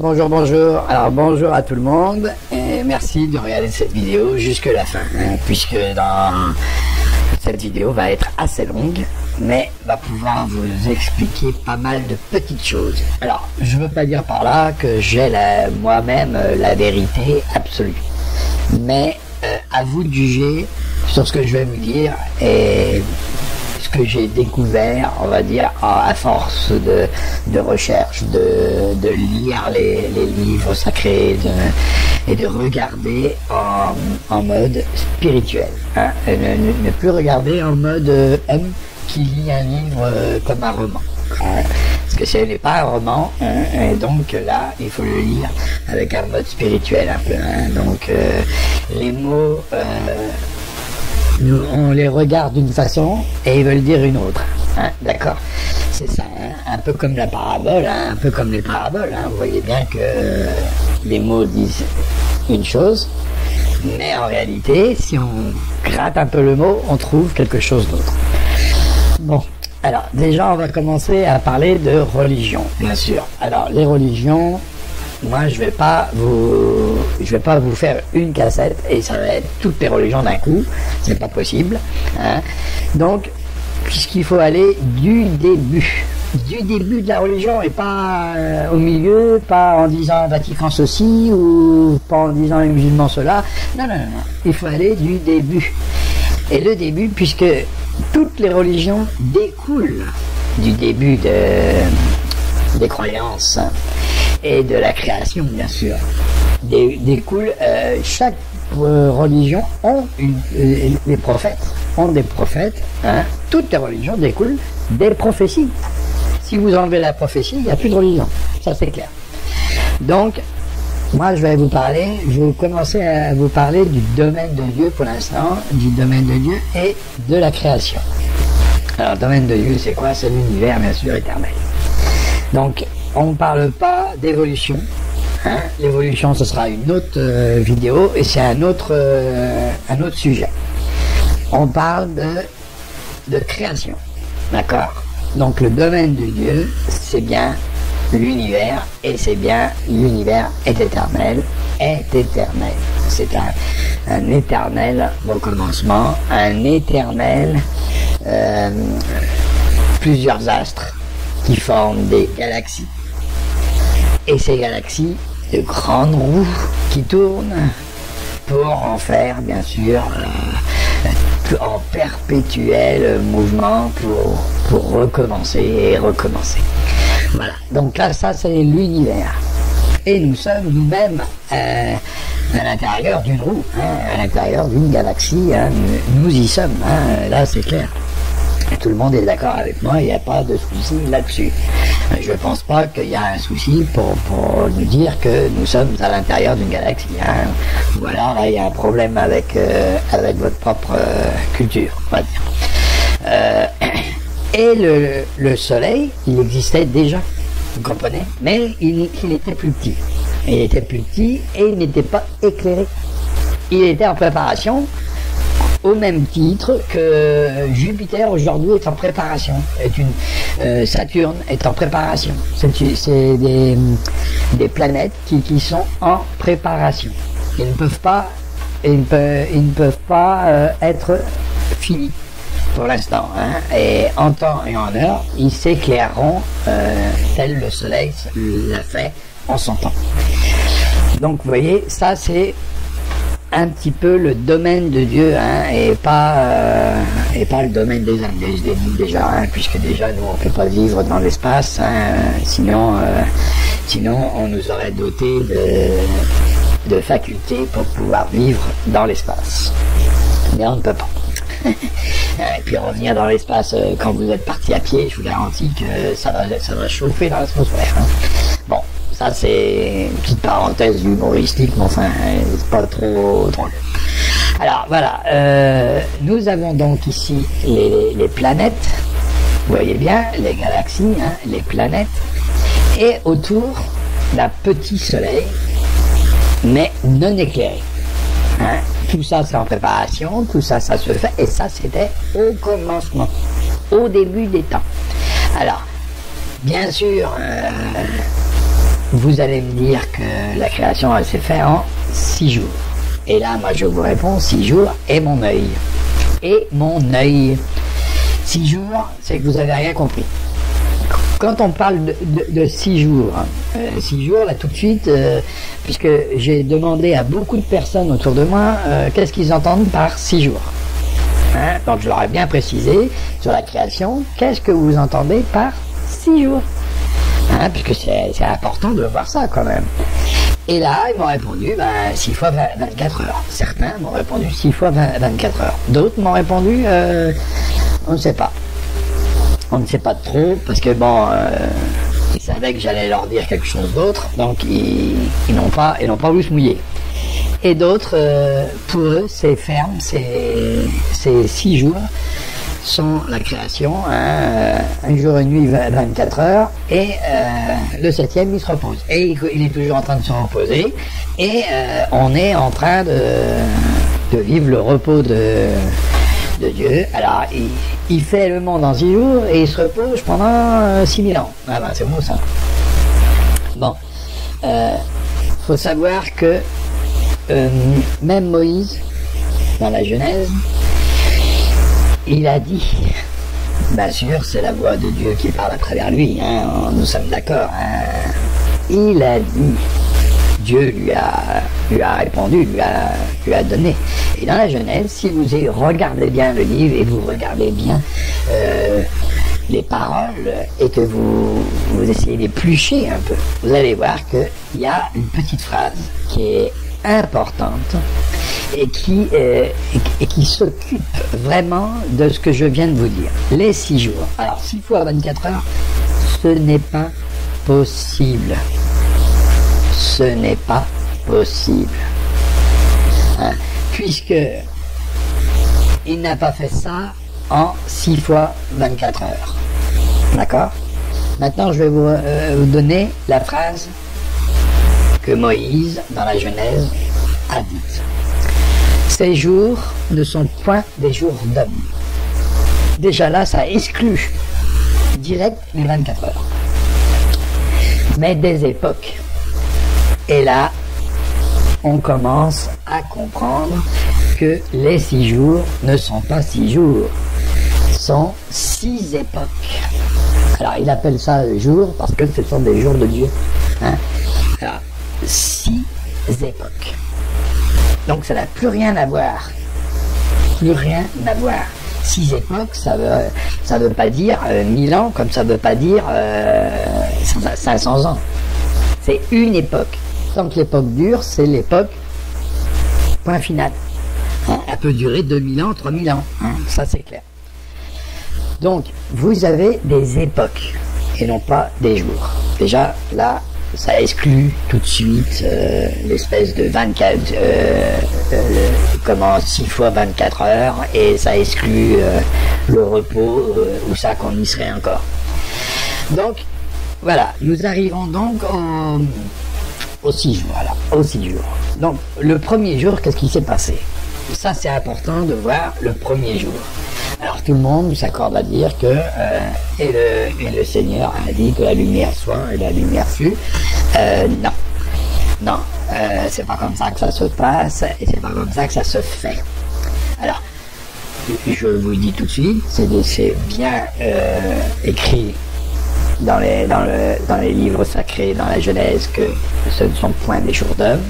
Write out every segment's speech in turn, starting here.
Bonjour, bonjour. Alors bonjour à tout le monde et merci de regarder cette vidéo jusque la fin, puisque cette vidéo va être assez longue, mais va pouvoir vous expliquer pas mal de petites choses. Alors, je veux pas dire par là que j'ai moi-même la vérité absolue, mais à vous de juger sur ce que je vais vous dire et ce que j'ai découvert, on va dire, à force de recherche, de lire les livres sacrés et de regarder en mode spirituel. Hein, et ne plus regarder en mode homme qui lit un livre comme un roman. Hein, parce que ce n'est pas un roman, hein, et donc là, il faut le lire avec un mode spirituel un peu. Hein, donc les mots... on les regarde d'une façon et ils veulent dire une autre, hein, d'accord? C'est ça, hein, un peu comme la parabole, hein, un peu comme les paraboles, hein, vous voyez bien que les mots disent une chose, mais en réalité, si on gratte un peu le mot, on trouve quelque chose d'autre. Bon, alors déjà on va commencer à parler de religion, bien sûr. Alors les religions, moi je vais pas vous faire une cassette et ça va être toutes les religions d'un coup, c'est pas possible, hein. Donc puisqu'il faut aller du début de la religion et pas au milieu, pas en disant Vatican ceci ou pas en disant les musulmans cela, non, il faut aller du début. Et le début, puisque toutes les religions découlent du début des croyances et de la création, bien sûr, découle. Chaque religion ont les prophètes ont des prophètes. Hein. Toutes les religions découlent des prophéties. Si vous enlevez la prophétie, il n'y a plus de religion. Ça, c'est clair. Donc, moi, je vais commencer à vous parler du domaine de Dieu pour l'instant, du domaine de Dieu et de la création. Alors, le domaine de Dieu, c'est quoi? C'est l'univers, bien sûr, éternel. Donc, on ne parle pas d'évolution. Hein. L'évolution, ce sera une autre vidéo et c'est un autre sujet. On parle de création. D'accord? Donc, le domaine de Dieu, c'est bien l'univers et c'est bien l'univers est éternel. C'est un éternel recommencement, un éternel plusieurs astres qui forment des galaxies. Et ces galaxies, de grandes roues qui tournent pour en faire, bien sûr, en perpétuel mouvement pour recommencer et recommencer. Voilà. Donc là, ça, c'est l'univers. Et nous sommes nous-mêmes à l'intérieur d'une roue, hein, à l'intérieur d'une galaxie. Hein, nous y sommes. Hein, là, c'est clair. Tout le monde est d'accord avec moi, il n'y a pas de souci là-dessus. Je ne pense pas qu'il y a un souci pour nous dire que nous sommes à l'intérieur d'une galaxie. Hein. Ou alors là, il y a un problème avec votre propre culture, on va dire. Et le Soleil, il existait déjà, vous comprenez? Mais il était plus petit. Il était plus petit et il n'était pas éclairé. Il était en préparation, au même titre que Jupiter aujourd'hui est en préparation. Saturne est en préparation. C'est des planètes qui sont en préparation. Ils ne peuvent pas être finis pour l'instant. Hein. Et en temps et en heure, ils s'éclaireront tel le Soleil l'a fait en son temps. Donc vous voyez, ça c'est un petit peu le domaine de Dieu, hein, et pas le domaine des hommes déjà, hein, puisque déjà nous on peut pas vivre dans l'espace, hein, sinon on nous aurait doté de facultés pour pouvoir vivre dans l'espace, mais on ne peut pas. Et puis revenir dans l'espace quand vous êtes parti à pied, je vous garantis que ça va chauffer dans l'atmosphère. Hein. Bon. Ça, c'est une petite parenthèse humoristique, mais enfin, c'est pas trop drôle. Alors, voilà. Nous avons donc ici les planètes. Vous voyez bien, les galaxies, hein, les planètes. Et autour, d'un petit soleil, mais non éclairé. Hein. Tout ça, c'est en préparation. Tout ça, ça se fait. Et ça, c'était au commencement, au début des temps. Alors, bien sûr... vous allez me dire que la création, elle s'est faite en 6 jours. Et là, moi, je vous réponds 6 jours et mon œil. Et mon œil. 6 jours, c'est que vous avez rien compris. Quand on parle de 6 jours, 6 jours, là tout de suite, puisque j'ai demandé à beaucoup de personnes autour de moi, qu'est-ce qu'ils entendent par 6 jours. Hein, donc je leur ai bien précisé sur la création, qu'est-ce que vous entendez par 6 jours, hein, puisque c'est important de voir ça quand même. Et là, ils m'ont répondu 6 fois 24 heures. Certains m'ont répondu 6 fois 24 heures. D'autres m'ont répondu on ne sait pas. On ne sait pas trop, parce que bon, ils savaient que j'allais leur dire quelque chose d'autre, donc ils n'ont pas voulu se mouiller. Et d'autres, pour eux, c'est ferme, c'est 6 jours sont la création, hein, un jour et une nuit 24 heures, et le 7e il se repose. Et il est toujours en train de se reposer, et on est en train de vivre le repos de Dieu. Alors il fait le monde en 6 jours et il se repose pendant 6000 ans. Ah ben c'est beau ça. Bon, faut savoir que même Moïse, dans la Genèse, il a dit, bien sûr c'est la voix de Dieu qui parle à travers lui, hein, nous sommes d'accord, hein. Il a dit, Dieu lui a répondu, lui a donné. Et dans la Genèse, si vous regardez bien le livre et vous regardez bien les paroles et que vous essayez d'éplucher un peu, vous allez voir qu'il y a une petite phrase qui est importante et qui s'occupe vraiment de ce que je viens de vous dire. Les 6 jours. Alors 6 fois 24 heures, ce n'est pas possible. Ce n'est pas possible. Hein, puisque il n'a pas fait ça en 6 fois 24 heures. D'accord? Maintenant, je vais vous donner la phrase que Moïse, dans la Genèse, a dite. Ces jours ne sont point des jours d'homme. Déjà là, ça exclut direct les 24 heures. Mais des époques. Et là, on commence à comprendre que les 6 jours ne sont pas 6 jours, sont 6 époques. Alors, il appelle ça jours parce que ce sont des jours de Dieu. Hein? Alors, 6 époques. Donc, ça n'a plus rien à voir. Plus rien à voir. 6 époques, ça veut pas dire 1000 ans, comme ça veut pas dire 500 ans. C'est une époque. Tant que l'époque dure, c'est l'époque point final. Hein, elle peut durer 2000 ans, 3000 ans. Hein, ça, c'est clair. Donc, vous avez des époques et non pas des jours. Déjà, là, ça exclut tout de suite l'espèce de 24, comment 6 fois 24 heures, et ça exclut le repos, ou ça qu'on y serait encore. Donc, voilà, nous arrivons donc aux 6 jours. Alors, aux 6 jours. Donc, le premier jour, qu'est-ce qui s'est passé? Ça, c'est important de voir le premier jour. Alors, tout le monde s'accorde à dire que et le Seigneur a dit que la lumière soit, et la lumière fut. Non, c'est pas comme ça que ça se passe, et c'est pas comme ça que ça se fait. Alors, je vous dis tout de suite, c'est bien écrit dans les livres sacrés, dans la Genèse, que ce ne sont point des jours d'homme,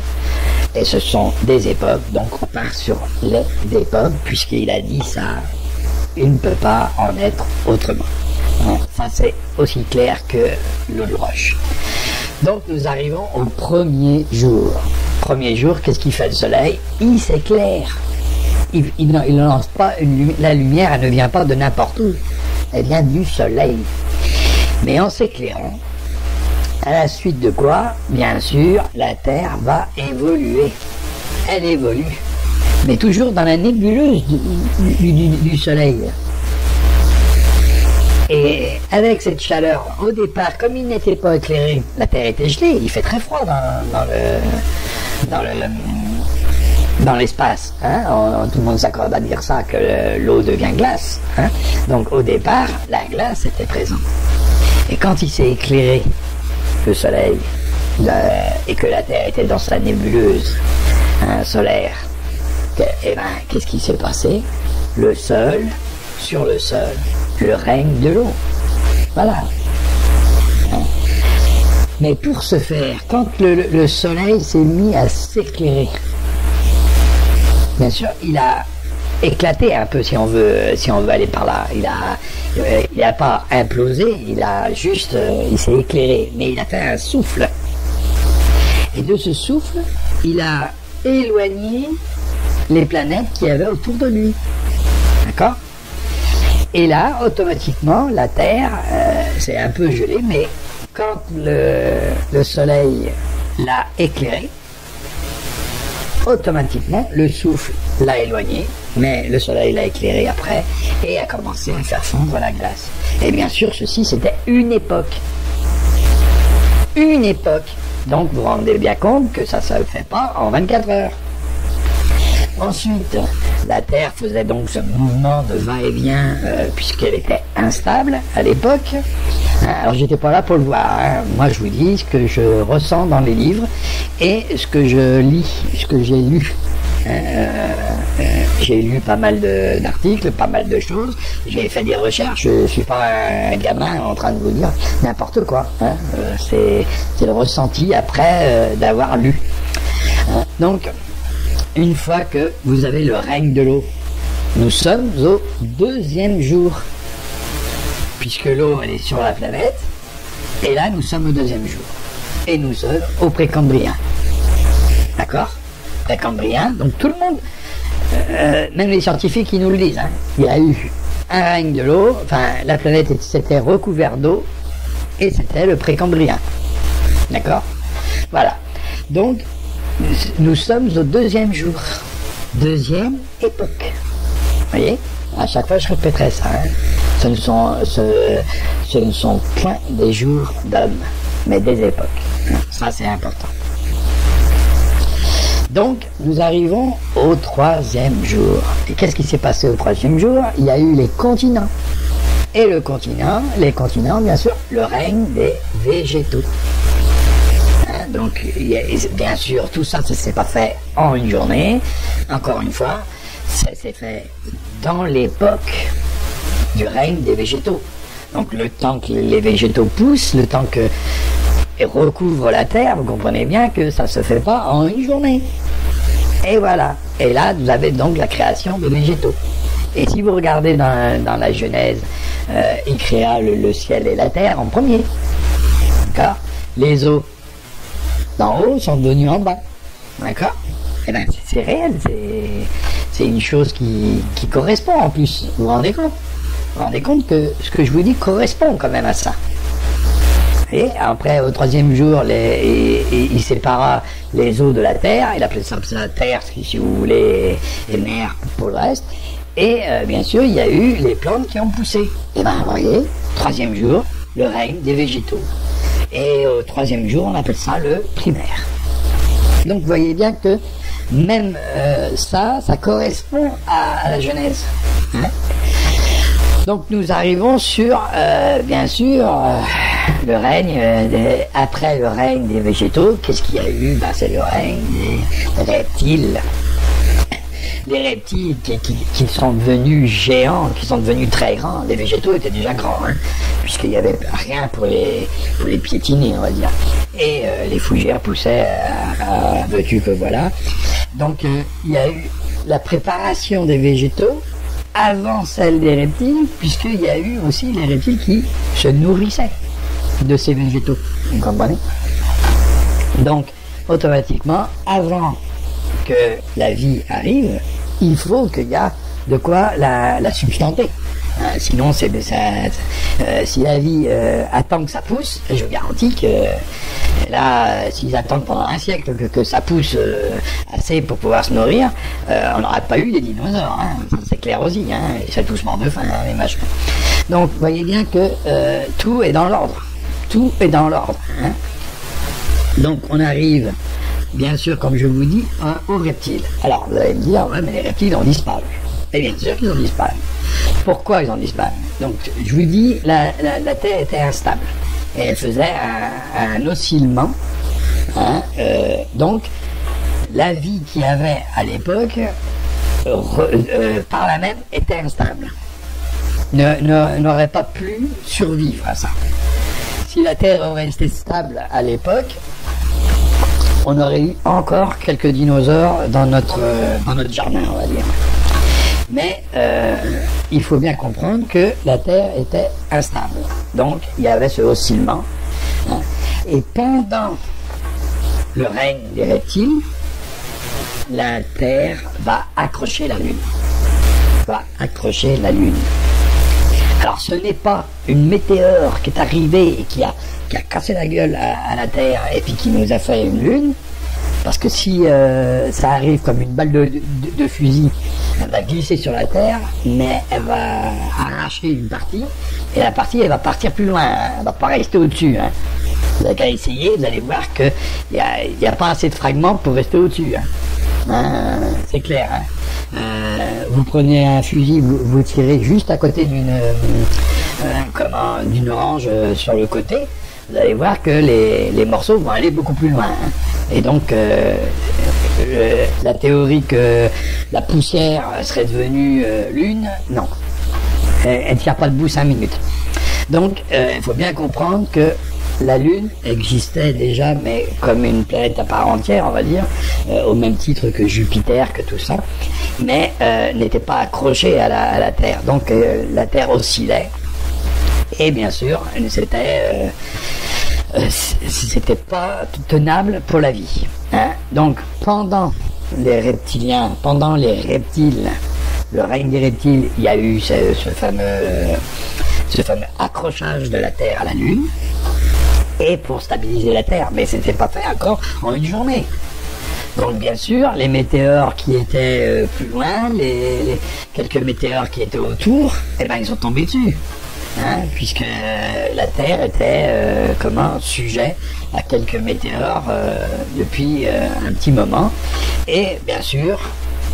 et ce sont des époques. Donc on part sur les époques, puisqu'il a dit ça, il ne peut pas en être autrement. Ça, c'est aussi clair que l'eau de roche. Donc nous arrivons au premier jour. Premier jour, qu'est-ce qu'il fait le soleil? Il s'éclaire. Il ne lance pas la lumière, elle ne vient pas de n'importe où. Elle vient du soleil. Mais en s'éclairant, à la suite de quoi, bien sûr, la Terre va évoluer. Elle évolue. Mais toujours dans la nébuleuse du soleil. Et avec cette chaleur, au départ, comme il n'était pas éclairé, la Terre était gelée, il fait très froid dans l'espace. Hein? Tout le monde s'accorde à dire ça, que l'eau devient glace. Hein? Donc au départ, la glace était présente. Et quand il s'est éclairé, le soleil, et que la Terre était dans sa nébuleuse solaire, et ben, qu'est-ce qui s'est passé? Sur le sol, le règne de l'eau. Voilà. Mais pour ce faire, quand le soleil s'est mis à s'éclairer, bien sûr, il a éclaté un peu, si on veut aller par là. Il a pas implosé, il s'est éclairé, mais il a fait un souffle. Et de ce souffle, il a éloigné les planètes qu'il y avait autour de lui. D'accord? Et là, automatiquement, la Terre s'est un peu gelée, mais quand le soleil l'a éclairé, automatiquement, le souffle l'a éloigné, mais le soleil l'a éclairé après et a commencé à faire fondre la glace. Et bien sûr, ceci, c'était une époque. Une époque. Donc, vous vous rendez bien compte que ça ne se fait pas en 24 heures. Ensuite, la Terre faisait donc ce mouvement de va-et-vient puisqu'elle était instable à l'époque. Alors j'étais pas là pour le voir, hein. Moi je vous dis ce que je ressens dans les livres et ce que je lis, ce que j'ai lu. J'ai lu pas mal d'articles, pas mal de choses, j'ai fait des recherches, je suis pas un gamin en train de vous dire n'importe quoi, hein. C'est le ressenti après d'avoir lu. Donc, une fois que vous avez le règne de l'eau, nous sommes au 2e jour, puisque l'eau elle est sur la planète, et là nous sommes au 2e jour, et nous sommes au précambrien. D'accord? Précambrien, donc tout le monde, même les scientifiques qui nous le disent, hein, il y a eu un règne de l'eau, enfin la planète s'était recouverte d'eau, et c'était le précambrien. D'accord? Voilà. Donc, nous sommes au 2e jour, 2e époque. Vous voyez? À chaque fois, je répéterai ça. Hein. Ce ne sont point des jours d'hommes, mais des époques. Ça, c'est important. Donc, nous arrivons au 3e jour. Et qu'est-ce qui s'est passé au 3e jour? Il y a eu les continents. Et les continents, bien sûr, le règne des végétaux. Donc, bien sûr, tout ça, ça ne s'est pas fait en une journée. Encore une fois, ça s'est fait dans l'époque du règne des végétaux. Donc, le temps que les végétaux poussent, le temps que recouvre la terre, vous comprenez bien que ça ne se fait pas en une journée. Et voilà. Et là, vous avez donc la création des végétaux. Et si vous regardez dans la Genèse, il créa le ciel et la terre en premier. D'accord? Les eaux d'en haut sont devenus en bas. D'accord? Eh bien, c'est réel, c'est une chose qui correspond en plus. Vous vous rendez compte? Vous vous rendez compte que ce que je vous dis correspond quand même à ça. Et après, au 3e jour, il sépara les eaux de la terre, il appelait ça la terre, si vous voulez, et mer pour le reste. Et bien sûr, il y a eu les plantes qui ont poussé. Et bien, vous voyez, 3e jour, le règne des végétaux. Et au 3e jour, on appelle ça le primaire. Donc vous voyez bien que même ça correspond à la Genèse. Hein? Donc nous arrivons sur, bien sûr, le règne, après le règne des végétaux, qu'est-ce qu'il y a eu? Ben, c'est le règne des reptiles. Les reptiles qui sont devenus géants, qui sont devenus très grands. Les végétaux étaient déjà grands, hein, puisqu'il n'y avait rien pour les piétiner, on va dire. Et les fougères poussaient à veux-tu que voilà. Donc il y a eu la préparation des végétaux avant celle des reptiles, puisqu'il y a eu aussi les reptiles qui se nourrissaient de ces végétaux. Vous comprenez? Donc, automatiquement, avant que la vie arrive, il faut qu'il y a de quoi la substanter. Sinon, si la vie attend que ça pousse, je vous garantis que là, s'ils attendent pendant un siècle que ça pousse assez pour pouvoir se nourrir, on n'aurait pas eu des dinosaures. Hein. C'est clair aussi, hein, et ça touche mort de faim, hein, les machins. Donc, vous voyez bien que tout est dans l'ordre. Tout est dans l'ordre. Hein. Donc, on arrive, bien sûr, comme je vous dis, aux reptiles. Alors, vous allez me dire, ouais, mais les reptiles ont disparu. Et bien sûr qu'ils ont disparu. Pourquoi ils ont disparu? Donc, je vous dis, la Terre était instable. Et elle faisait un oscillement Donc, la vie qu'il y avait à l'époque, par là même, était instable. N'aurait pas pu survivre à ça. Si la Terre aurait été stable à l'époque, on aurait eu encore quelques dinosaures dans notre jardin, on va dire. Mais il faut bien comprendre que la Terre était instable. Donc, il y avait ce oscillement. Et pendant le règne des reptiles, la Terre va accrocher la Lune. Alors, ce n'est pas une météore qui est arrivée et qui a cassé la gueule à la Terre et puis qui nous a fait une Lune. Parce que si ça arrive comme une balle de fusil, elle va glisser sur la Terre, mais elle va arracher une partie, et la partie, elle va partir plus loin, elle va pas rester au-dessus. Vous n'avez qu'à essayer, vous allez voir qu'il n'y a pas assez de fragments pour rester au-dessus. C'est clair. Vous prenez un fusil, vous tirez juste à côté d'une orange sur le côté, vous allez voir que les morceaux vont aller beaucoup plus loin. Et donc, la théorie que la poussière serait devenue lune, non. Elle ne tient pas debout 5 minutes. Donc, il faut bien comprendre que la Lune existait déjà, mais comme une planète à part entière, on va dire, au même titre que Jupiter, que tout ça, mais n'était pas accrochée à la Terre. Donc, la Terre oscillait. Et bien sûr, c'était pas tenable pour la vie. Donc, pendant les reptiliens, pendant les reptiles, le règne des reptiles, il y a eu ce fameux accrochage de la Terre à la Lune, et pour stabiliser la Terre, mais ce n'était pas fait encore en une journée. Donc bien sûr, les météores qui étaient plus loin, les quelques météores qui étaient autour, ils sont tombés dessus. Puisque la Terre était sujet à quelques météores depuis un petit moment. Et bien sûr,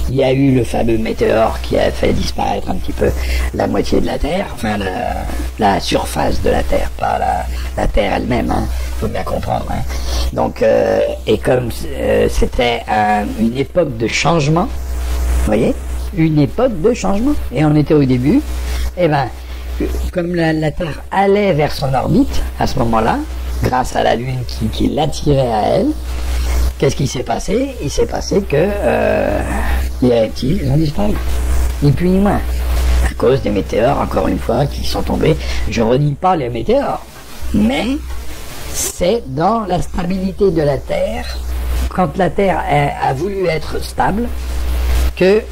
il y a eu le fameux météore qui a fait disparaître un petit peu la moitié de la Terre, enfin la surface de la Terre, pas la Terre elle-même, faut bien comprendre. Donc, et comme c'était une époque de changement, vous voyez, une époque de changement, et on était au début, comme la Terre allait vers son orbite à ce moment-là, grâce à la Lune qui l'attirait à elle, qu'est-ce qui s'est passé? Il s'est passé que les reptiles ont disparu, ni plus ni moins, à cause des météores, encore une fois, qui sont tombés. Je ne redis pas les météores, mais c'est dans la stabilité de la Terre, quand la Terre a voulu être stable, que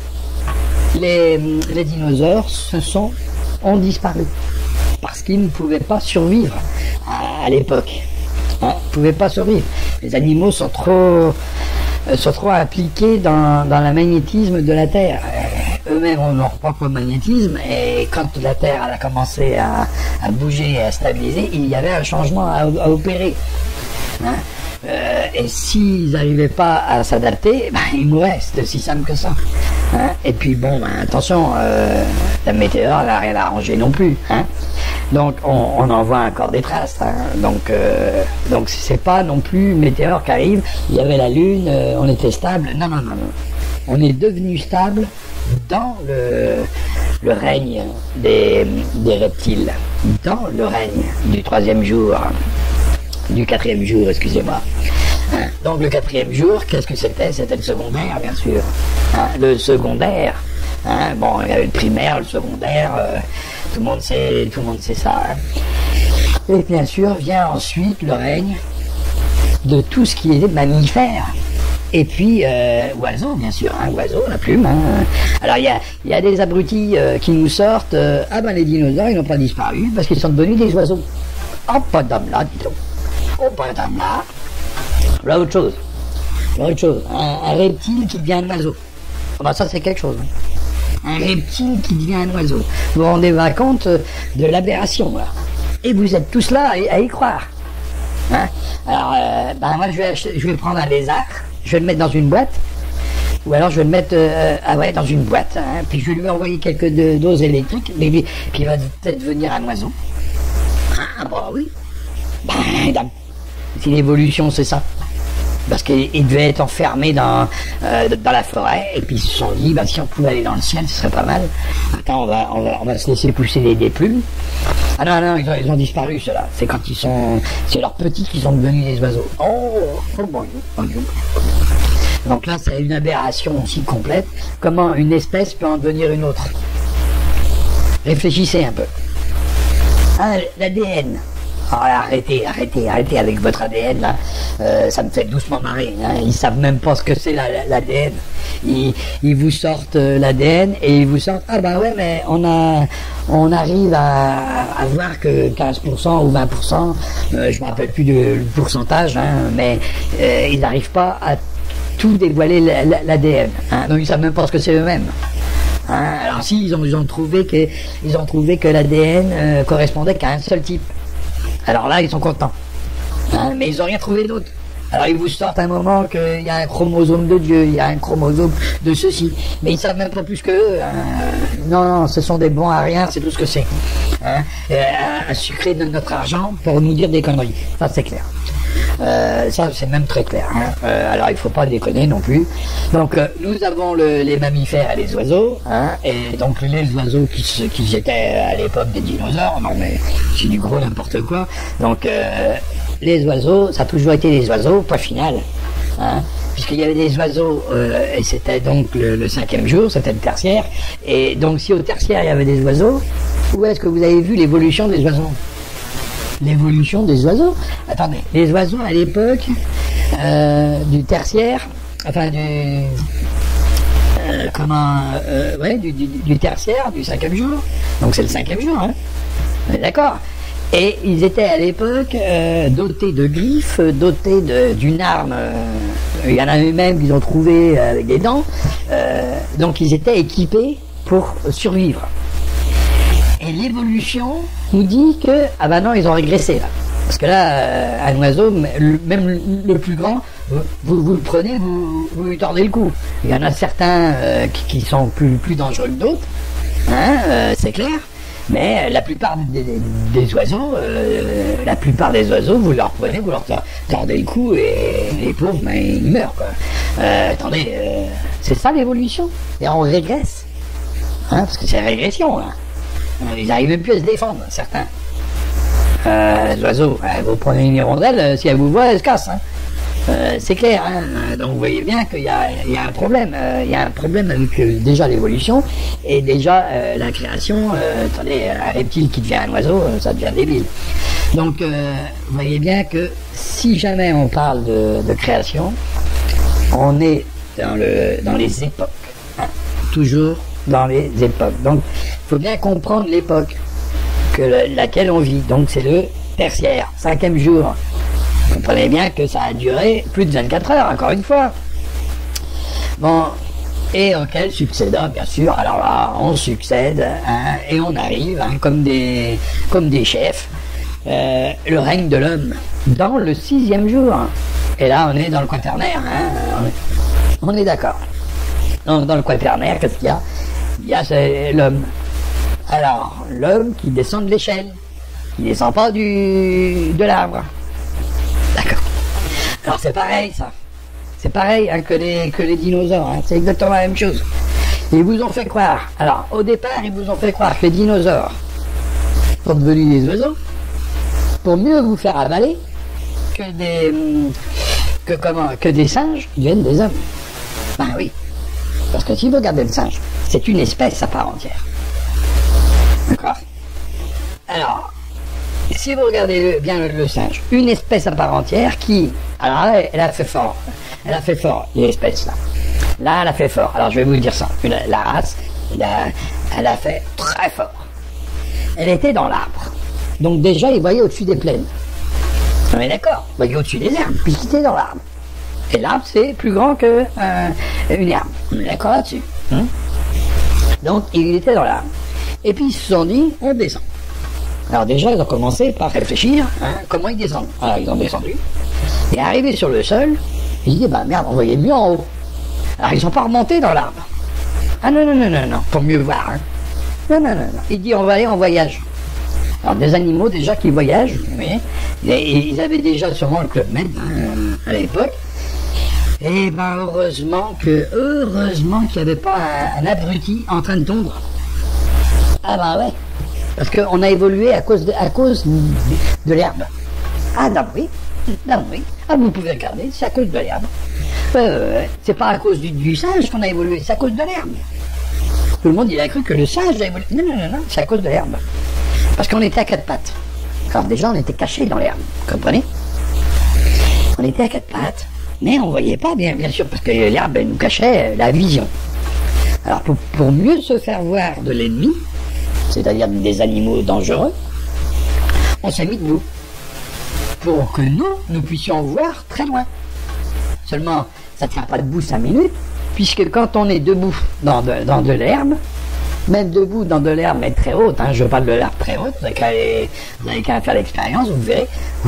les dinosaures ont disparu, parce qu'ils ne pouvaient pas survivre à l'époque. Ils ne pouvaient pas survivre. Les animaux sont trop impliqués dans le magnétisme de la Terre. Eux-mêmes ont leur propre magnétisme, et quand la Terre a commencé à bouger et à stabiliser, il y avait un changement à opérer. Et s'ils n'arrivaient pas à s'adapter, ils mouraient, c'est aussi simple que ça. Et puis attention, la météore n'a rien arrangé non plus. Donc on en voit encore des traces. Donc c'est pas non plus une météore qui arrive, il y avait la Lune, on était stable. Non. On est devenu stable dans le règne des reptiles, dans le règne du 3e jour. Du 4e jour, excusez-moi. Donc le 4e jour, qu'est-ce que c'était? C'était le secondaire, bien sûr. Le secondaire. Il y avait le primaire, le secondaire, tout le monde sait ça. Et bien sûr, vient ensuite le règne de tout ce qui est mammifère. Et puis, oiseaux, bien sûr, oiseaux, la plume. Alors, il y a des abrutis qui nous sortent, les dinosaures, ils n'ont pas disparu parce qu'ils sont devenus des oiseaux. Oh, pas d'homme là, dis donc. Oh, pas d'homme là. Voilà autre chose. Un reptile qui devient un oiseau. Ça, c'est quelque chose. Un reptile qui devient un oiseau. Vous vous rendez pas compte de l'aberration, là. Et vous êtes tous là à y croire. Alors, moi, je vais prendre un lézard, je vais le mettre dans une boîte, ou alors je vais le mettre dans une boîte, puis je vais lui envoyer quelques doses électriques, puis il va peut-être devenir un oiseau. Oui. Si l'évolution, c'est ça. parce qu'ils devaient être enfermés dans la forêt, et puis ils se sont dit, bah, si on pouvait aller dans le ciel, ce serait pas mal. Attends, on va se laisser pousser des plumes. Ah non, non, ils ont disparu, ceux-là. C'est quand c'est leurs petits qui sont devenus des oiseaux. Oh bon. Donc là, c'est une aberration aussi complète. Comment une espèce peut en devenir une autre? Réfléchissez un peu. Ah, l'ADN. Ah, arrêtez avec votre ADN là. Ça me fait doucement marrer. Hein. Ils savent même pas ce que c'est l'ADN. Ils vous sortent l'ADN et ils vous sortent. Ah bah ouais, mais on arrive à voir que 15% ou 20%. Je me rappelle plus du pourcentage, hein, mais ils n'arrivent pas à tout dévoiler l'ADN. Hein. Donc ils savent même pas ce que c'est eux-mêmes. Hein. Alors si ils ont trouvé que l'ADN correspondait qu'à un seul type. Alors là, ils sont contents. Hein, mais ils n'ont rien trouvé d'autre. Alors ils vous sortent un moment qu'il y a un chromosome de Dieu, il y a un chromosome de ceci. Mais ils ne savent même pas plus que eux. Non, ce sont des bons à rien, c'est tout ce que c'est. Hein, à sucrer de notre argent pour nous dire des conneries. Ça, c'est clair. Ça, c'est même très clair. Hein. Alors il ne faut pas déconner non plus. Donc nous avons les mammifères et les oiseaux. Hein, et donc les oiseaux qui étaient à l'époque des dinosaures. Non mais c'est du gros n'importe quoi. Donc les oiseaux, ça a toujours été les oiseaux, point final. Hein, puisqu'il y avait des oiseaux, et c'était donc le 5e jour, c'était le tertiaire. Et donc si au tertiaire il y avait des oiseaux, où est-ce que vous avez vu l'évolution des oiseaux? L'évolution des oiseaux. Attendez, les oiseaux à l'époque du tertiaire, enfin du tertiaire, du 5e jour. Donc c'est le 5e jour, hein. D'accord. Et ils étaient à l'époque dotés de griffes, dotés d'une arme. Il y en a eux-mêmes qu'ils ont trouvé avec des dents. Donc ils étaient équipés pour survivre. Et l'évolution nous dit que, ah ben non, ils ont régressé là. Parce que là, un oiseau, même le plus grand, vous le prenez, vous lui tordez le cou. Il y en a certains qui sont plus dangereux que d'autres, hein, c'est clair. Mais la plupart des oiseaux, vous leur prenez, vous leur tordez le cou et les pauvres, ben, ils meurent, quoi. Attendez, c'est ça l'évolution. Et on régresse. Hein, parce que c'est la régression, là. Ils n'arrivent même plus à se défendre, certains. Les oiseaux, vous prenez une hirondelle, si elle vous voit, elle se casse. Hein. C'est clair. Hein. Donc vous voyez bien qu'il y a un problème. Il y a un problème avec déjà l'évolution et déjà la création. Attendez, un reptile qui devient un oiseau, ça devient débile. Donc vous voyez bien que si jamais on parle de création, on est dans les époques. Hein. Toujours dans les époques. Donc, il faut bien comprendre l'époque laquelle on vit. Donc, c'est le tertiaire, 5e jour. Vous comprenez bien que ça a duré plus de 24 heures, encore une fois. Bon, et auquel succéda, bien sûr, alors là, on succède, hein, et on arrive, hein, comme des chefs, le règne de l'homme, dans le 6e jour. Et là, on est dans le quaternaire, hein, on est d'accord. Dans le quaternaire, qu'est-ce qu'il y a? Il y a l'homme. Alors, l'homme qui descend de l'échelle. Il ne descend pas de l'arbre. D'accord. Alors, c'est pareil, ça. C'est pareil hein, que les dinosaures. Hein. C'est exactement la même chose. Ils vous ont fait croire. Alors, au départ, ils vous ont fait croire que les dinosaures sont devenus des oiseaux pour mieux vous faire avaler que des singes deviennent des hommes. Ben oui. Parce que si vous regardez le singe, c'est une espèce à part entière. D'accord? Alors, si vous regardez bien le singe, une espèce à part entière qui... Alors là, elle a fait fort. Elle a fait fort, l'espèce là. Là, elle a fait fort. Alors je vais vous dire ça. La race, elle a fait très fort. Elle était dans l'arbre. Donc déjà, il voyait au-dessus des plaines. On est d'accord? Il voyait au-dessus des herbes, puis il était dans l'arbre. Et l'arbre, c'est plus grand que une herbe. On est d'accord là-dessus. Hein? Donc, il était dans l'arbre. Et puis, ils se sont dit, on descend. Alors déjà, ils ont commencé par réfléchir, hein, comment ils descendent. Alors, ils ont descendu. Et arrivés sur le sol, ils se disent, bah merde, on voyait mieux en haut. Alors, ils ne sont pas remontés dans l'arbre. Ah non, pour mieux voir. Hein. Non. Il dit, on va aller en voyage. Alors, des animaux, déjà, qui voyagent, vous voyez, ils avaient déjà sûrement le Club Med, hein, à l'époque. Eh ben heureusement qu'il n'y avait pas un abruti en train de tondre. Ah ben ouais. Parce qu'on a évolué à cause de l'herbe. Ah non oui. Non oui. Ah vous pouvez regarder, c'est à cause de l'herbe. C'est pas à cause du singe qu'on a évolué, c'est à cause de l'herbe. Tout le monde il a cru que le singe a évolué. Non, c'est à cause de l'herbe. Parce qu'on était à quatre pattes. Alors déjà on était cachés dans l'herbe, vous comprenez? On était à quatre pattes, mais on voyait pas bien sûr, parce que l'herbe nous cachait la vision. Alors pour mieux se faire voir de l'ennemi, c'est-à-dire des animaux dangereux, on s'est mis debout. Pour que nous puissions voir très loin. Seulement, ça ne tient pas debout 5 minutes, puisque quand on est debout dans de l'herbe, même debout dans de l'herbe, mais très haute, je parle de l'herbe très haute, vous n'avez qu'à faire l'expérience, vous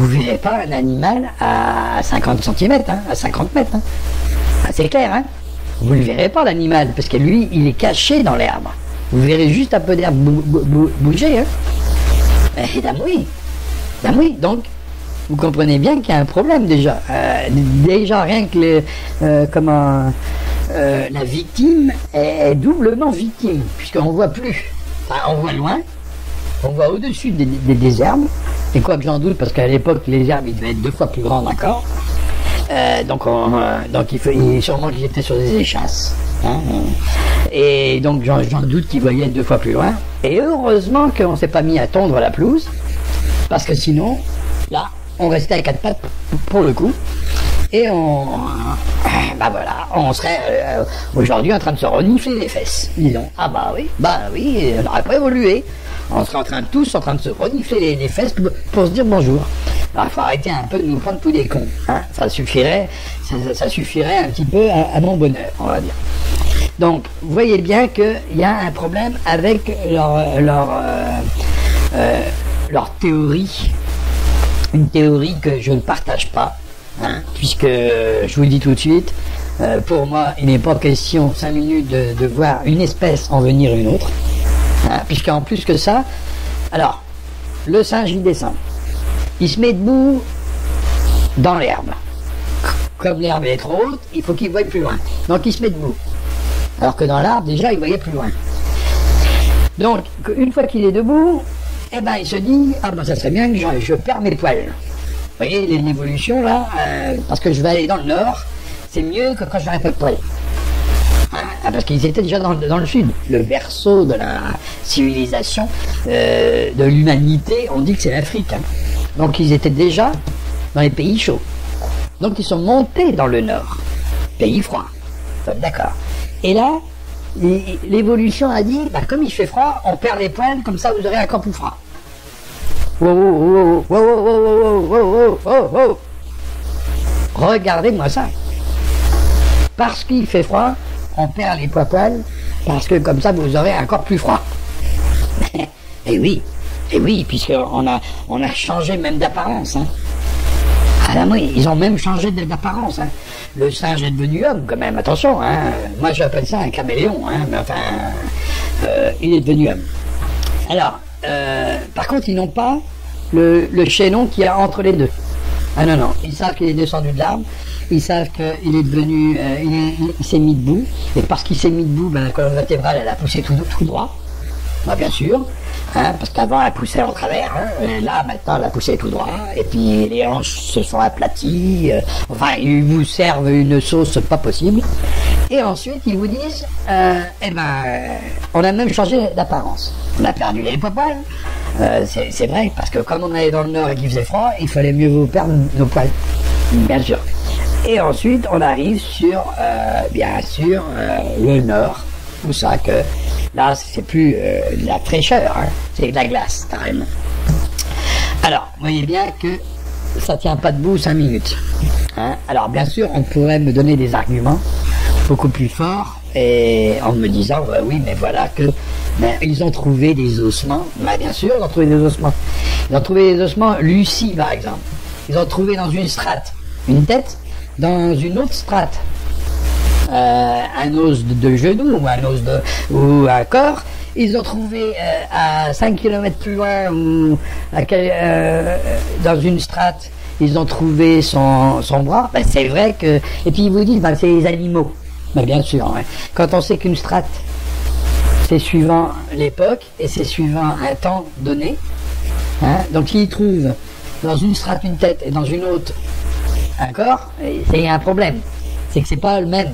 verrez pas un animal à 50 cm, à 50 mètres. C'est clair, vous ne le verrez pas l'animal, parce que lui, il est caché dans l'herbe. Vous verrez juste un peu d'herbe bouger. Et oui, donc, vous comprenez bien qu'il y a un problème déjà. Déjà rien que la victime est doublement victime, puisqu'on voit plus. Enfin, on voit loin, on voit au-dessus des herbes, et quoi que j'en doute, parce qu'à l'époque les herbes ils devaient être 2 fois plus grands, d'accord. Donc sûrement qu'ils étaient sur des échasses. Et donc j'en doute qu'ils voyaient 2 fois plus loin. Et heureusement qu'on s'est pas mis à tondre la pelouse, parce que sinon, là, on restait à quatre pattes pour le coup, et on serait aujourd'hui en train de se renifler les fesses, disons. Ah bah oui, on n'aurait pas évolué. On serait tous en train de se renifler les fesses pour se dire bonjour. Alors il faut arrêter un peu de nous prendre tous des cons. Ça suffirait un petit peu à mon bonheur, on va dire. Donc, vous voyez bien qu'il y a un problème avec leur théorie. Une théorie que je ne partage pas, puisque je vous le dis tout de suite, pour moi il n'est pas question 5 minutes de voir une espèce en venir une autre, puisqu'en plus que ça, alors le singe il descend, il se met debout dans l'herbe, comme l'herbe est trop haute, il faut qu'il voie plus loin, donc il se met debout, alors que dans l'arbre déjà il voyait plus loin. Donc une fois qu'il est debout, eh ben il se dit, ça serait bien que je perds mes poils. Vous voyez l'évolution là, parce que je vais aller dans le nord, c'est mieux que quand je n'aurai pas de poils. Parce qu'ils étaient déjà dans le sud, le berceau de la civilisation, de l'humanité, on dit que c'est l'Afrique. Donc ils étaient déjà dans les pays chauds. Donc ils sont montés dans le nord, pays froid. D'accord. Et là, l'évolution a dit, comme il fait froid, on perd les poils, comme ça vous aurez encore plus froid. Wow. Regardez-moi ça. Parce qu'il fait froid, on perd les poils, parce que comme ça vous aurez encore plus froid. Et oui, puisqu'on a changé même d'apparence. Ah oui, ils ont même changé d'apparence. Le singe est devenu homme quand même, attention. Moi j'appelle ça un caméléon, mais enfin, il est devenu homme. Alors, par contre, ils n'ont pas le chaînon qu'il y a entre les deux. Ah non, ils savent qu'il est descendu de l'arbre, ils savent qu'il est devenu, il s'est mis debout, et parce qu'il s'est mis debout, la colonne vertébrale, elle a poussé tout droit. Bien sûr, parce qu'avant elle poussait en travers, et là maintenant elle a poussé tout droit, et puis les hanches se sont aplaties, ils vous servent une sauce pas possible, et ensuite ils vous disent, on a même changé d'apparence, on a perdu les poils, c'est vrai, parce que comme on allait dans le nord et qu'il faisait froid, il fallait mieux vous perdre nos poils, bien sûr. Et ensuite on arrive sur, bien sûr, le nord, tout ça que là c'est plus de la fraîcheur, c'est de la glace carrément. Alors vous voyez bien que ça tient pas debout 5 minutes. Alors bien sûr on pourrait me donner des arguments beaucoup plus forts et en me disant oui mais voilà que ils ont trouvé des ossements. Bien sûr ils ont trouvé des ossements. Ils ont trouvé des ossements Lucie par exemple. Ils ont trouvé dans une strate une tête, dans une autre strate un os de genou ou un os ou un corps. Ils ont trouvé à 5 km plus loin ou dans une strate ils ont trouvé son bras. Ben, c'est vrai que... Et puis ils vous disent, ben, c'est les animaux. Ben, bien sûr, ouais. Quand on sait qu'une strate, c'est suivant l'époque et c'est suivant un temps donné. Hein, donc s'ils trouvent dans une strate une tête et dans une autre un corps, c'est un problème. C'est que c'est pas le même.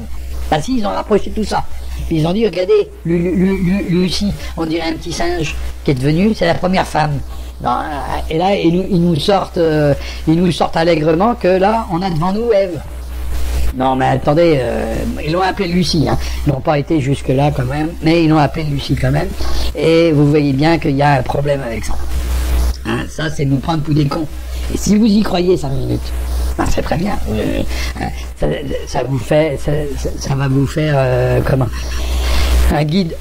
Ben si, ils ont rapproché tout ça. Puis ils ont dit, regardez, Lucie, on dirait un petit singe qui est devenu, c'est la première femme. Non, et là, ils nous sortent allègrement que là, on a devant nous Ève. Non, mais attendez, ils l'ont appelée Lucie, hein. Ils n'ont pas été jusque-là quand même, mais ils l'ont appelée Lucie quand même. Et vous voyez bien qu'il y a un problème avec ça. Hein, ça, c'est nous prendre pour des cons. Et si vous y croyez 5 minutes, ben, c'est très bien. Ça va vous faire comment un guide,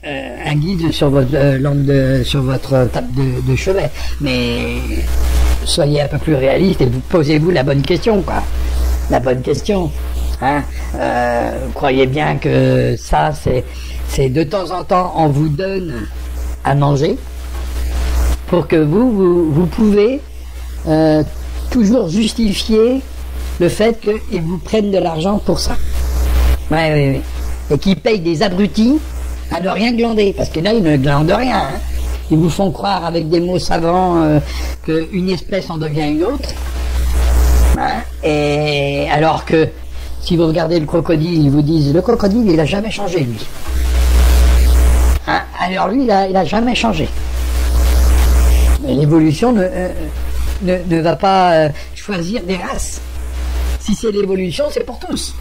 un guide sur votre lampe sur votre table de chevet. Mais soyez un peu plus réaliste et posez-vous la bonne question, quoi. La bonne question. Hein, croyez bien que ça, c'est de temps en temps, on vous donne à manger pour que vous pouvez toujours justifier le fait qu'ils vous prennent de l'argent pour ça. Ouais. Et qu'ils payent des abrutis à ne rien glander, parce que là, ils ne glandent rien. Hein. Ils vous font croire avec des mots savants qu'une espèce en devient une autre. Hein. Et alors que, si vous regardez le crocodile, ils vous disent, le crocodile, il n'a jamais changé, lui. Hein. Alors lui, il a jamais changé. L'évolution ne va pas choisir des races. Si c'est l'évolution, c'est pour tous.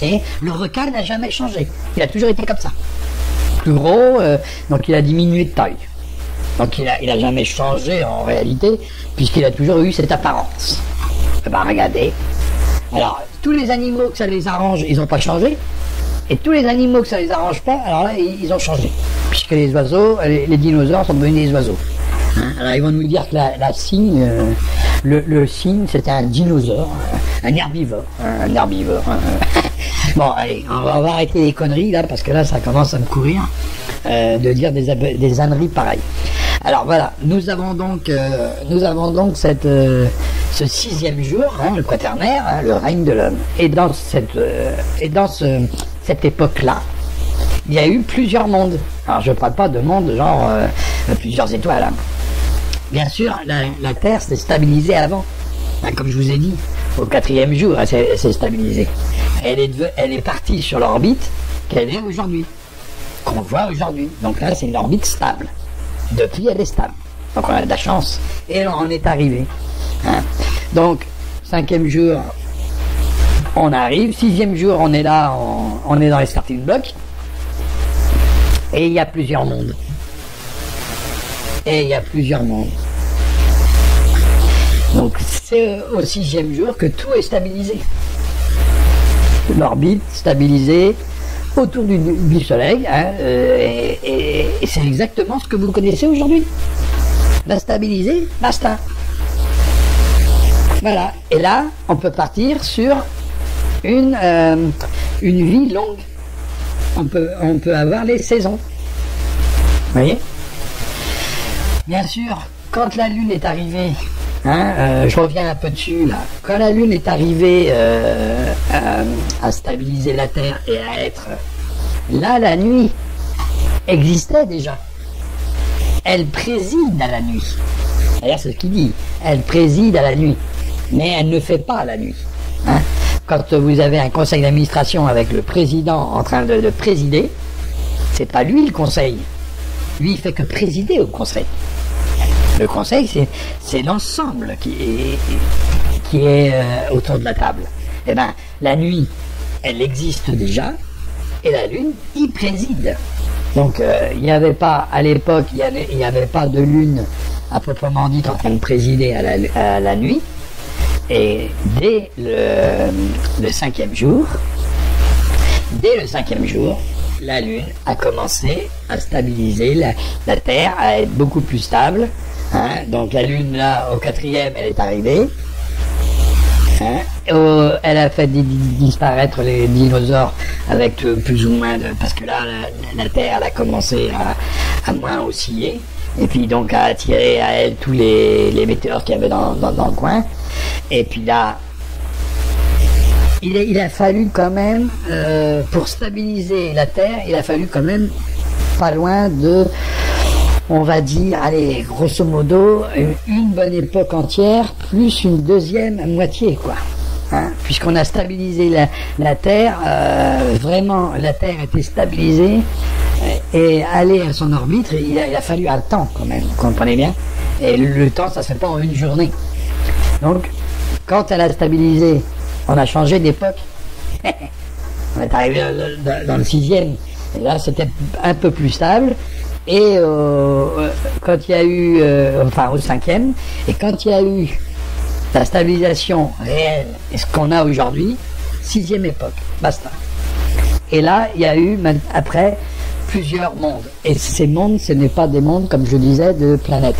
Et le requin n'a jamais changé. Il a toujours été comme ça. Plus gros, donc il a diminué de taille. Donc il a jamais changé en réalité, puisqu'il a toujours eu cette apparence. Eh ben regardez. Alors, tous les animaux que ça les arrange, ils n'ont pas changé. Et tous les animaux que ça les arrange pas, alors là, ils ont changé. Puisque les oiseaux, les dinosaures sont devenus des oiseaux. Hein, alors ils vont nous dire que la cygne, le cygne, c'était un dinosaure, un herbivore. Bon, allez, on va arrêter les conneries là, parce que là, ça commence à me courir de dire des âneries pareilles. Alors voilà, nous avons donc ce 6e jour, hein, le quaternaire, hein, le règne de l'homme. Et dans cette époque-là, il y a eu plusieurs mondes. Alors je ne parle pas de monde genre plusieurs étoiles. Hein. Bien sûr, la Terre s'est stabilisée avant. Hein, comme je vous ai dit, au 4e jour, elle s'est stabilisée. Elle est partie sur l'orbite qu'elle est aujourd'hui, qu'on voit aujourd'hui. Donc là, c'est une orbite stable. Depuis, elle est stable. Donc on a de la chance. Et on est arrivé. Hein. Donc, 5e jour, on arrive. 6e jour, on est là, on est dans les starting blocks. Et il y a plusieurs mondes. Donc c'est au 6e jour que tout est stabilisé. L'orbite stabilisée autour du Soleil. Hein, et c'est exactement ce que vous connaissez aujourd'hui. La stabiliser, basta. Voilà. Et là, on peut partir sur une vie longue. On peut avoir les saisons. Vous voyez ? Bien sûr, quand la Lune est arrivée, hein, je reviens un peu dessus là, quand la Lune est arrivée à stabiliser la Terre et à être... Là, la nuit existait déjà. Elle préside à la nuit. D'ailleurs, c'est ce qu'il dit. Elle préside à la nuit. Mais elle ne fait pas la nuit. Hein. Quand vous avez un conseil d'administration avec le président en train de présider, c'est pas lui le conseil. Lui, il fait que présider au conseil. Le conseil, c'est l'ensemble qui est autour de la table. Eh bien, la nuit, elle existe déjà, et la Lune y préside. Donc, il n'y avait pas, à l'époque, il n'y avait pas de Lune à proprement dit en train de présider à la nuit. Et dès le 5e jour, la Lune a commencé à stabiliser la Terre, à être beaucoup plus stable. Hein. Donc la Lune, là, au 4e, elle est arrivée. Hein. Elle a fait disparaître les dinosaures avec plus ou moins de... Parce que là, la Terre, elle a commencé à moins osciller. Et puis donc a attiré à elle tous les météores qu'il y avait dans le coin. Et puis là, il a fallu quand même, pour stabiliser la Terre, il a fallu quand même pas loin de, on va dire, allez, grosso modo, une bonne époque entière, plus une deuxième moitié, quoi. Hein, puisqu'on a stabilisé la Terre, vraiment, la Terre était stabilisée, et aller à son orbite, il a fallu un temps, quand même, vous comprenez bien. Et le temps, ça se fait pas en une journée. Donc, quand elle a stabilisé, on a changé d'époque. On est arrivé dans le 6e. Et là, c'était un peu plus stable. Et quand il y a eu, enfin au 5e, et quand il y a eu la stabilisation réelle, et ce qu'on a aujourd'hui, 6e époque, basta. Et là, il y a eu, après, plusieurs mondes. Et ces mondes, ce n'est pas des mondes, comme je disais, de planètes.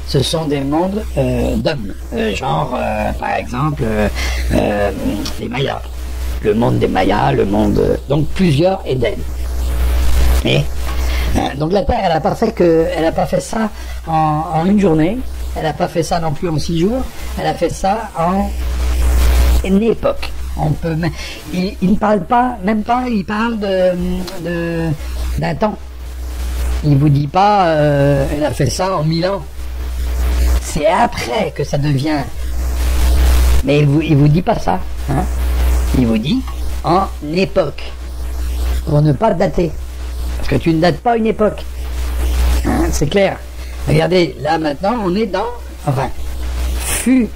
Ce sont des mondes d'hommes. Genre, par exemple, les Mayas. Le monde des Mayas, le monde... donc plusieurs Éden. Et donc la Terre, elle n'a pas fait ça en une journée. Elle n'a pas fait ça non plus en 6 jours. Elle a fait ça en une époque. On peut, il ne parle pas, même pas, il parle d'un temps. Il vous dit pas, elle a fait ça en 1000 ans. C'est après que ça devient. Mais il vous dit pas ça. Hein. Il vous dit en époque. Pour ne pas dater. Parce que tu ne dates pas une époque. Hein, c'est clair. Regardez, là maintenant, on est dans... Enfin, fut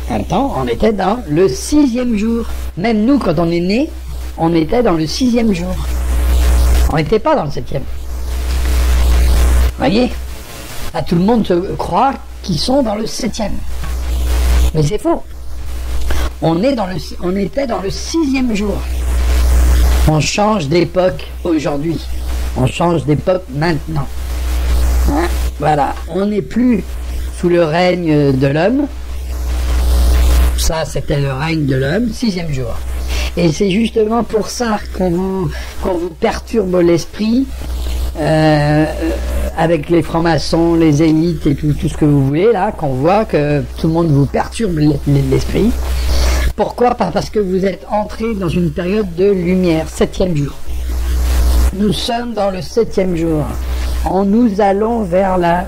un temps, on était dans le 6e jour. Même nous, quand on est né, on était dans le 6e jour. On n'était pas dans le 7e. Voyez, là, tout le monde se croit qu'ils sont dans le 7e. Mais c'est faux. On était dans le 6e jour. On change d'époque aujourd'hui. On change d'époque maintenant. Hein? Voilà. On n'est plus sous le règne de l'homme. Ça, c'était le règne de l'homme, 6e jour. Et c'est justement pour ça qu'on vous perturbe l'esprit avec les francs-maçons, les élites et tout ce que vous voulez, là, qu'on voit que tout le monde vous perturbe l'esprit. Pourquoi? Parce que vous êtes entré dans une période de lumière, 7e jour. Nous sommes dans le 7e jour. Nous allons vers la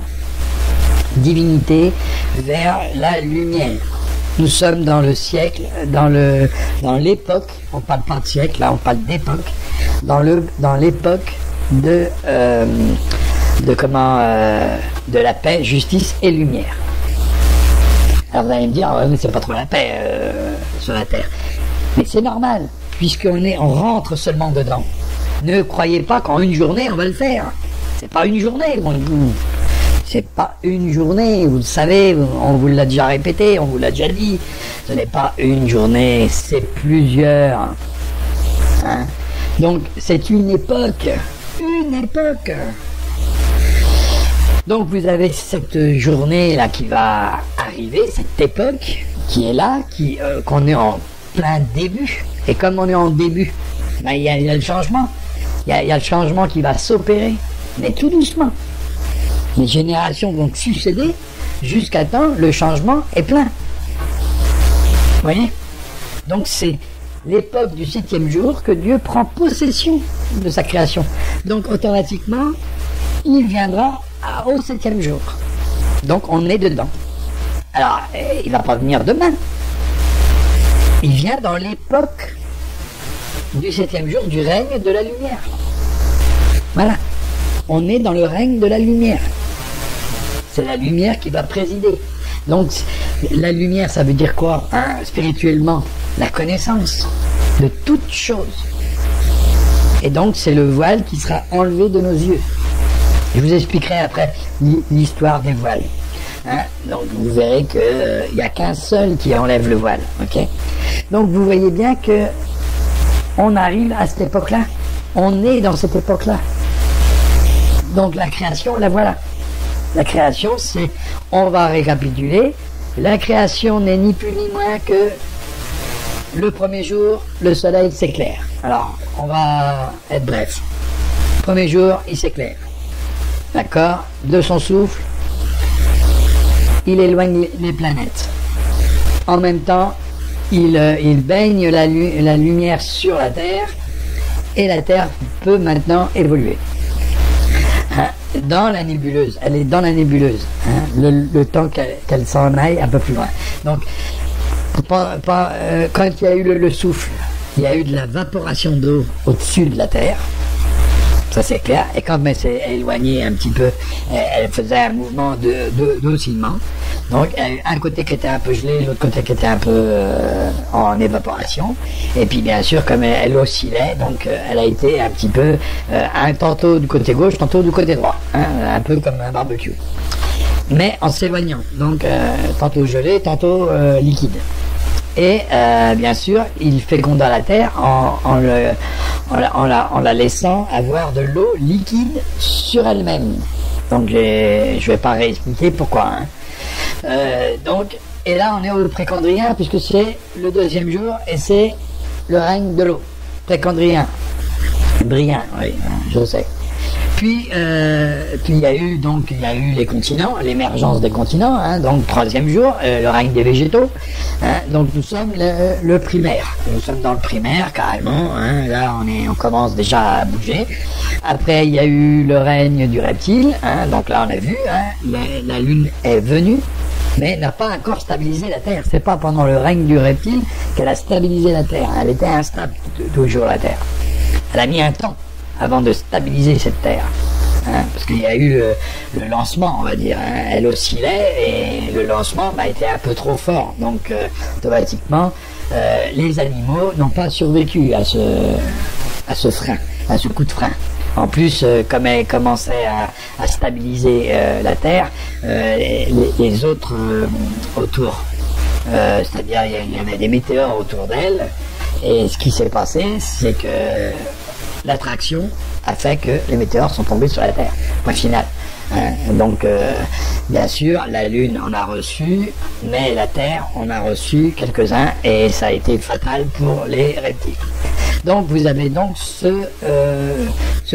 divinité, vers la lumière. Nous sommes dans le siècle, dans l'époque, on parle pas de siècle, là on parle d'époque, dans l'époque de la paix, justice et lumière. Alors vous allez me dire, mais c'est pas trop la paix sur la terre. Mais c'est normal, puisqu'on rentre seulement dedans. Ne croyez pas qu'en une journée on va le faire. C'est pas une journée, mon Dieu. C'est pas une journée, vous le savez, on vous l'a déjà répété, on vous l'a déjà dit. Ce n'est pas une journée, c'est plusieurs. Hein? Donc c'est une époque. Une époque. Donc vous avez cette journée-là qui va arriver, cette époque qui est là, qu'on est en plein début. Et comme on est en début, ben, il y a le changement. Il y a le changement qui va s'opérer, mais tout doucement. Les générations vont succéder jusqu'à temps le changement est plein. Vous voyez? Donc c'est l'époque du 7e jour que Dieu prend possession de sa création. Donc automatiquement, il viendra au 7e jour. Donc on est dedans. Alors, il ne va pas venir demain. Il vient dans l'époque du 7e jour du règne de la lumière. Voilà. On est dans le règne de la lumière. C'est la lumière qui va présider. Donc, la lumière, ça veut dire quoi? Spirituellement, la connaissance de toutes choses. Et donc, c'est le voile qui sera enlevé de nos yeux. Je vous expliquerai après l'histoire des voiles. Hein? Donc, vous verrez qu'il n'y a qu'un seul qui enlève le voile. Okay? Donc, vous voyez bien que on arrive à cette époque-là. On est dans cette époque-là. Donc, la création, la voilà. La création, c'est, on va récapituler, la création n'est ni plus ni moins que le premier jour, le soleil s'éclaire. Alors, on va être bref. Premier jour, il s'éclaire. D'accord? De son souffle, il éloigne les planètes. En même temps, il baigne la lumière sur la Terre, et la Terre peut maintenant évoluer. Dans la nébuleuse, elle est dans la nébuleuse, le temps qu'elle s'en aille un peu plus loin. Donc, quand il y a eu le souffle, il y a eu de la vaporation d'eau au-dessus de la Terre, ça c'est clair, et quand elle s'est éloignée un petit peu, elle faisait un mouvement d'oscillement. Donc un côté qui était un peu gelé, l'autre côté qui était un peu en évaporation, et puis bien sûr comme elle oscillait, donc elle a été un petit peu tantôt du côté gauche, tantôt du côté droit, un peu comme un barbecue, mais en s'éloignant, donc tantôt gelé, tantôt liquide. Et bien sûr, il féconde la terre en la laissant avoir de l'eau liquide sur elle-même. Donc je vais pas réexpliquer pourquoi. Donc, et là on est au précambrien puisque c'est le deuxième jour et c'est le règne de l'eau. Précambrien. Brillant, oui, je sais. Puis il y a eu les continents, l'émergence des continents, donc troisième jour, le règne des végétaux. Donc nous sommes le primaire. Nous sommes dans le primaire carrément. Là on commence déjà à bouger. Après il y a eu le règne du reptile. Donc là on a vu, la lune est venue, mais n'a pas encore stabilisé la Terre. C'est pas pendant le règne du reptile qu'elle a stabilisé la Terre. Elle était instable toujours la Terre. Elle a mis un temps avant de stabiliser cette Terre. Parce qu'il y a eu le lancement, on va dire. Elle oscillait et le lancement était un peu trop fort. Donc, automatiquement, les animaux n'ont pas survécu à ce frein, à ce coup de frein. En plus, comme elle commençait à stabiliser la Terre, les autres autour, c'est-à-dire il y avait des météores autour d'elle, et ce qui s'est passé, c'est que l'attraction a fait que les météores sont tombés sur la Terre. Point final. Donc, bien sûr, la Lune en a reçu, mais la Terre en a reçu quelques-uns, et ça a été fatal pour les reptiles. Donc, vous avez donc ce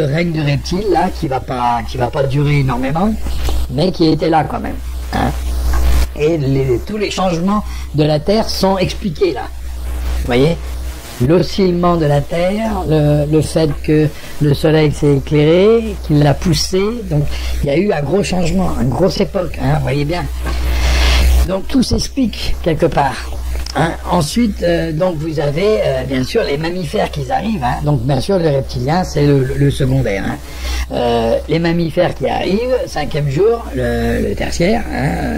règne de reptiles là qui va pas durer énormément, mais qui était là quand même. Et tous les changements de la Terre sont expliqués là. Vous voyez? L'oscillement de la Terre, le fait que le Soleil s'est éclairé, qu'il l'a poussé, donc il y a eu un gros changement, une grosse époque, vous voyez bien. Donc tout s'explique quelque part. Ensuite, donc vous avez bien sûr les mammifères qui arrivent. Donc bien sûr les reptiliens c'est le secondaire. Les mammifères qui arrivent, cinquième jour, le tertiaire.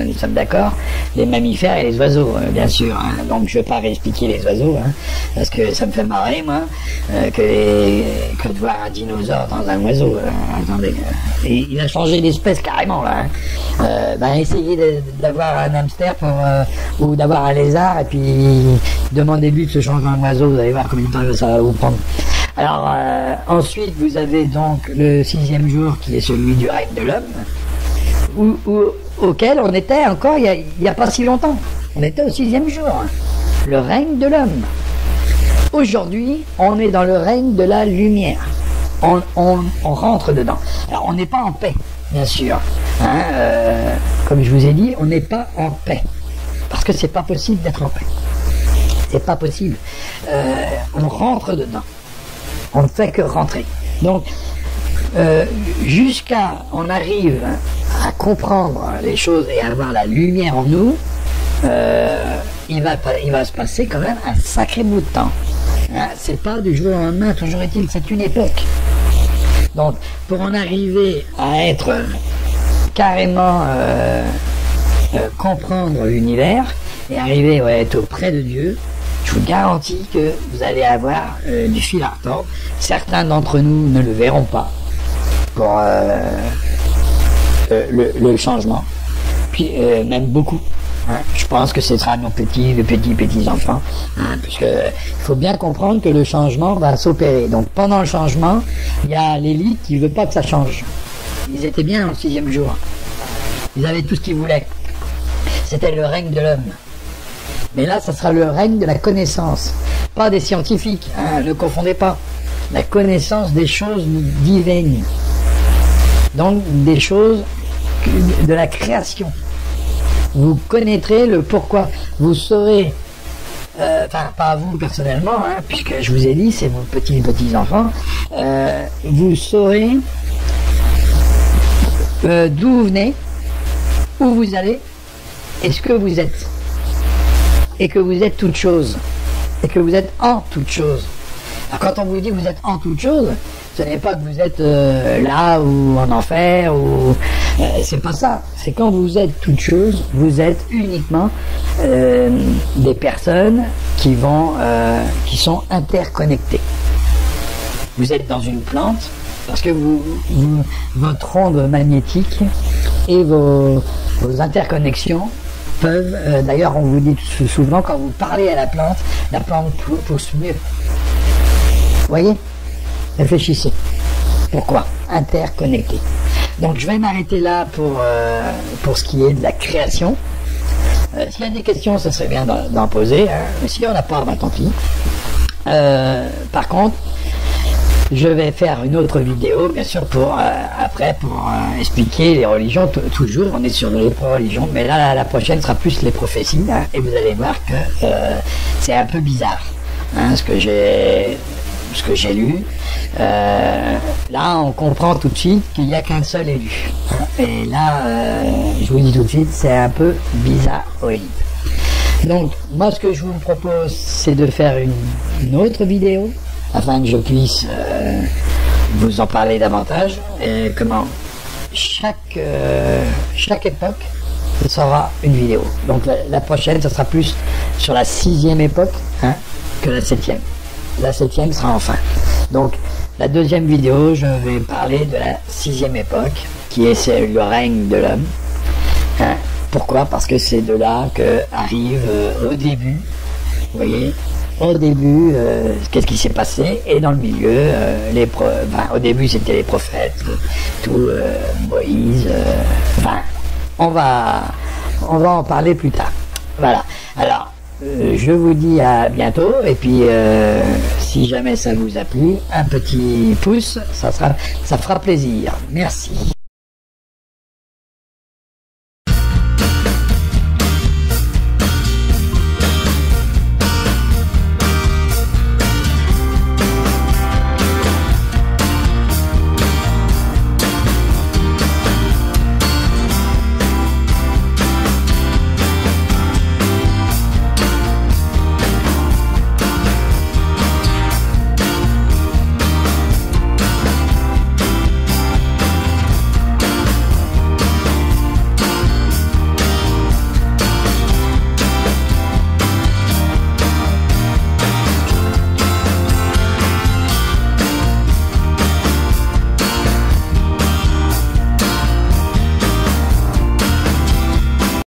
Nous sommes d'accord. Les mammifères et les oiseaux, bien sûr. Donc je vais pas réexpliquer les oiseaux, parce que ça me fait marrer moi que de voir un dinosaure dans un oiseau. Attendez, et il a changé d'espèce carrément là. Essayez d'avoir un hamster ou d'avoir un lézard et puis demandez-lui de se changer en oiseau, vous allez voir combien de temps ça va vous prendre. Alors ensuite vous avez donc le sixième jour qui est celui du règne de l'homme, auquel on était encore il n'y a pas si longtemps. On était au sixième jour, le règne de l'homme. Aujourd'hui on est dans le règne de la lumière. On rentre dedans. Alors on n'est pas en paix, bien sûr. Comme je vous ai dit, on n'est pas en paix. Parce que c'est pas possible d'être en paix. C'est pas possible. On rentre dedans. On ne fait que rentrer. Donc, jusqu'à on arrive à comprendre les choses et à avoir la lumière en nous, il va se passer quand même un sacré bout de temps. C'est pas du jour au lendemain, toujours est-il, c'est une époque. Donc, pour en arriver à être carrément comprendre l'univers et arriver à être auprès de Dieu, je vous garantis que vous allez avoir du fil à retordre. Certains d'entre nous ne le verront pas pour le changement, puis même beaucoup. Je pense que ce sera nos petits enfants, puisque il faut bien comprendre que le changement va s'opérer. Donc pendant le changement, il y a l'élite qui ne veut pas que ça change. Ils étaient bien au sixième jour. Ils avaient tout ce qu'ils voulaient. C'était le règne de l'homme. Mais là, ça sera le règne de la connaissance. Pas des scientifiques, ne confondez pas. La connaissance des choses divines. Donc, des choses de la création. vous connaîtrez le pourquoi. Vous saurez, enfin pas vous personnellement, hein, puisque je vous ai dit, c'est vos petits-enfants, vous saurez d'où vous venez, où vous allez, et ce que vous êtes. Et que vous êtes toute chose. Et que vous êtes en toute chose. Alors, quand on vous dit que vous êtes en toute chose, ce n'est pas que vous êtes là ou en enfer, ou c'est pas ça. C'est quand vous êtes toute chose, vous êtes uniquement des personnes qui sont interconnectées. Vous êtes dans une plante parce que votre onde magnétique et vos interconnexions peuvent, d'ailleurs on vous dit souvent, quand vous parlez à la plante pousse mieux. Vous voyez? Réfléchissez. Pourquoi? Interconnecté. Donc je vais m'arrêter là pour ce qui est de la création. S'il y a des questions, ça serait bien d'en poser, hein. Mais si on n'a pas, bah tant pis. Par contre, je vais faire une autre vidéo, bien sûr, pour expliquer les religions. Toujours, on est sur les religions, mais là, la prochaine sera plus les prophéties, hein, et vous allez voir que c'est un peu bizarre, hein, ce que j'ai lu. Là, on comprend tout de suite qu'il n'y a qu'un seul élu. Et là, je vous dis tout de suite, c'est un peu bizarroïde. Donc, moi, ce que je vous propose, c'est de faire une autre vidéo, afin que je puisse vous en parler davantage. Et comment chaque époque, ce sera une vidéo. Donc la prochaine, ce sera plus sur la 6e époque, hein, que la 7e. La 7e sera enfin. Donc la deuxième vidéo, je vais parler de la 6e époque, qui est le règne de l'homme. Hein. Pourquoi? Parce que c'est de là que arrive au début, vous voyez, au début, qu'est-ce qui s'est passé, et dans le milieu, au début c'était les prophètes, Moïse, on va en parler plus tard. Voilà. Alors, je vous dis à bientôt, et puis si jamais ça vous a plu, un petit pouce, ça fera plaisir. Merci.